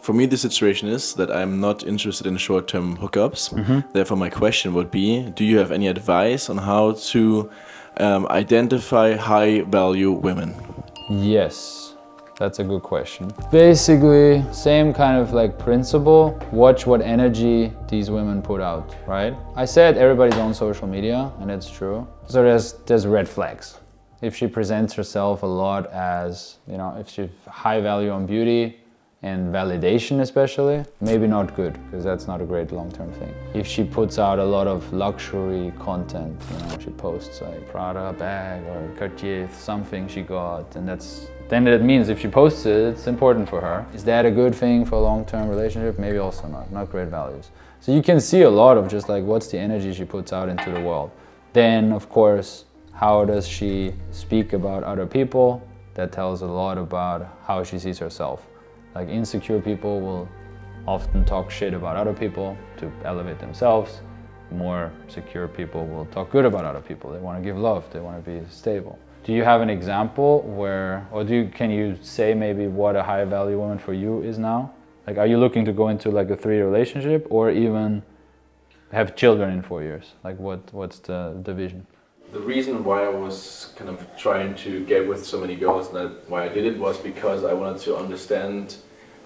for me, the situation is that I'm not interested in short-term hookups. Therefore, my question would be, do you have any advice on how to identify high-value women? Yes, that's a good question. Basically, same kind of like principle. Watch what energy these women put out, right? I said everybody's on social media, and it's true. So there's red flags. If she presents herself a lot as, you know, if she's high value on beauty and validation especially, maybe not good, because that's not a great long-term thing. If she puts out a lot of luxury content, you know, she posts like Prada bag or Cartier something she got, and then it means if she posts it, it's important for her. Is that a good thing for a long-term relationship? Maybe also not great values. So you can see a lot of just like what's the energy she puts out into the world. Then of course, how does she speak about other people? That tells a lot about how she sees herself. Like insecure people will often talk shit about other people to elevate themselves. More secure people will talk good about other people. They want to give love, they want to be stable. Do you have an example where, or can you say maybe what a high value woman for you is now? Like, are you looking to go into like a 3-year relationship or even have children in 4 years? Like what's the vision? The reason why I was kind of trying to get with so many girls and why I did it was because I wanted to understand,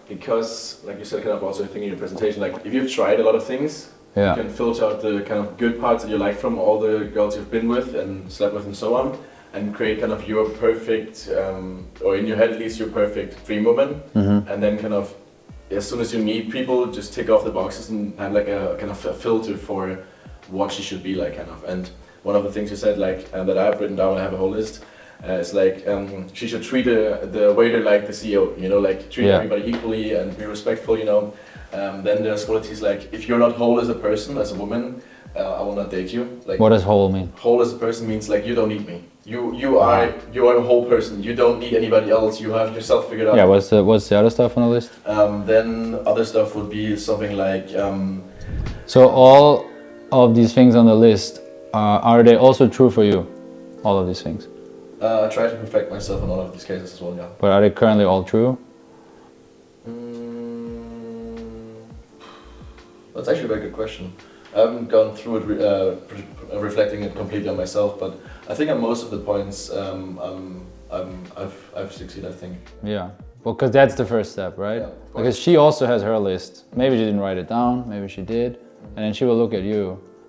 because like you said, kind of also thinking in your presentation, like if you've tried a lot of things, you can filter out the kind of good parts that you like from all the girls you've been with and slept with and so on, and create kind of your perfect, or in your head at least, your perfect dream woman. And then kind of, as soon as you meet people, just tick off the boxes and have like a kind of a filter for what she should be like, kind of. And one of the things you said, like that I've written down, I have a whole list, is like she should treat the waiter like the CEO, you know, like treat everybody equally and be respectful, you know. Then there's qualities like, if you're not whole as a person, as a woman, I will not date you. Like, what does whole mean? Whole as a person means like you don't need me. You are a whole person. You don't need anybody else. You have yourself figured out. Yeah. What's the other stuff on the list? Then other stuff would be something like. So all of these things on the list, are they also true for you? All of these things. I try to perfect myself in all of these cases as well. Yeah. But are they currently all true? That's actually a very good question. I haven't gone through it reflecting it completely on myself, but I think on most of the points I've succeeded, I think. Yeah, well, because that's the first step, right? Yeah, because she also has her list. Maybe she didn't write it down, maybe she did, and then she will look at you.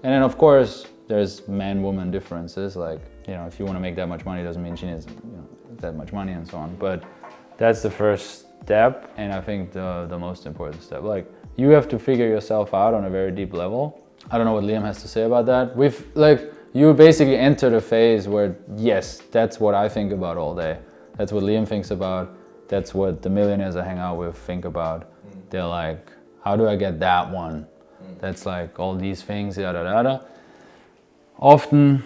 And then of course there's man-woman differences, like, you know, if you want to make that much money doesn't mean she needs, you know, that much money and so on. But that's the first step, and I think the most important step. Like, you have to figure yourself out on a very deep level. I don't know what Liam has to say about that. You basically entered a phase where, yes, that's what I think about all day. That's what Liam thinks about. That's what the millionaires I hang out with think about. They're like, how do I get that one? That's like all these things, yada yada. Often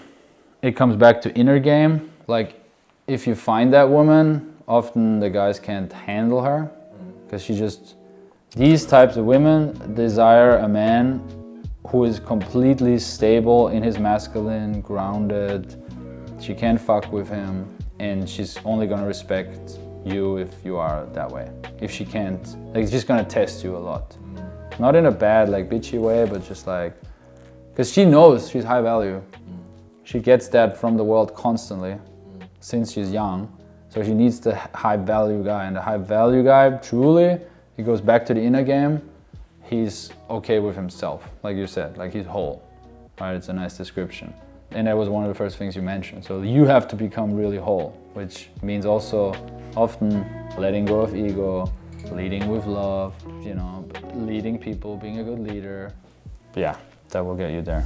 it comes back to inner game. Like, if you find that woman, often the guys can't handle her because these types of women desire a man who is completely stable in his masculine, grounded. She can't fuck with him, and she's only gonna respect you if you are that way. If she can't, like, she's gonna test you a lot. Not in a bad, like, bitchy way, but just like, because she knows she's high value. She gets that from the world constantly since she's young. So she needs the high value guy, and the high value guy, truly, he goes back to the inner game. He's okay with himself, like you said, like he's whole, right? It's a nice description. And that was one of the first things you mentioned. So you have to become really whole, which means also often letting go of ego, leading with love, you know, leading people, being a good leader. Yeah, that will get you there.